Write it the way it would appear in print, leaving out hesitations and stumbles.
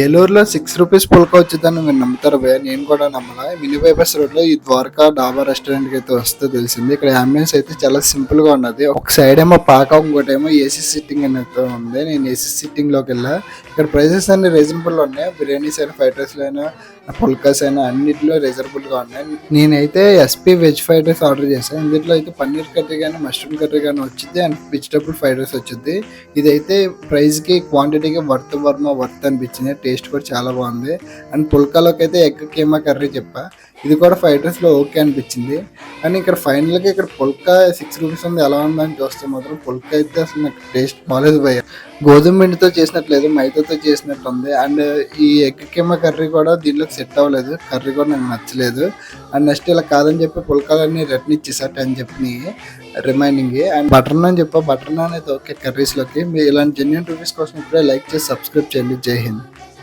ఏలూరులో 6 రూపీస్ పుల్కా వచ్చిందని మీరు నమ్ముతారా భయ్య? నేను కూడా నమ్మలా. మినీ బైపాస్ రోడ్‌లో ఈ ద్వారకా డాబా రెస్టారెంట్‌కి అయితే వస్తే తెలిసింది. ఇక్కడ యాంబియన్స్ అయితే చాలా సింపుల్‌గా ఉన్నది. ఒక సైడ్ ఏమో పాక, ఇంకోటేమో ఏసీ సిట్టింగ్ అనేది ఉంది. నేను ఏసీ సిట్టింగ్‌లోకెళ్ళా. ఇక్కడ ప్రైసెస్ అన్ని రీజనబుల్ ఉన్నాయి. బిర్యానీస్ అయినా, ఫ్రైడ్ రైస్‌లు అయినా, పుల్కాస్ అయినా అన్నిట్లో రీజనబుల్‌గా ఉన్నాయి. నేనైతే SP veg fried rice order చేశాను. ఇందులో అయితే పన్నీర్ కర్రీ గానీ, మష్రూమ్ కర్రీ గానీ వచ్చిద్ది అండ్ వెజిటబుల్ ఫ్రైడ్ రైస్ వచ్చిద్ది. ఇదైతే ప్రైస్‌కి, క్వాంటిటీకి వర్త్ అనిపించింది. టేస్ట్ కూడా చాలా బాగుంది. అండ్ పుల్కాలోకి అయితే ఎగ్ కీమా కర్రీ చెప్పా. ఇది కూడా ఫ్రైడ్ రైస్‌లో ఓకే అనిపించింది. కానీ ఇక్కడ ఫైనల్‌గా ఇక్కడ పుల్కా 6 రూపీస్ ఉంది, ఎలా ఉందని చూస్తే మాత్రం పుల్కా అయితే అసలు నాకు టేస్ట్ బాలేదు భయ్య. గోధుమ పిండితో చేసినట్లేదు, మైదాతో చేసినట్టు ఉంది. అండ్ ఈ ఎగ్ కీమా కర్రీ కూడా దీంట్లోకి సెట్ అవ్వలేదు. కర్రీ కూడా నాకు నచ్చలేదు. అండ్ నెక్స్ట్ ఇలా కాదని చెప్పి పుల్కాలన్నీ రిటర్న్ ఇచ్చేసా 10 చెప్పినవి రిమైనింగ్. అండ్ బటర్ నాన్ చెప్పా. బటర్ నాన్ అయితే ఓకే కర్రీస్‌లోకి. మీరు ఇలాంటి జెన్యూన్ రివ్యూస్ కోసం ఇప్పుడే లైక్ చేసి సబ్స్క్రైబ్ చేయండి. జై హింద్.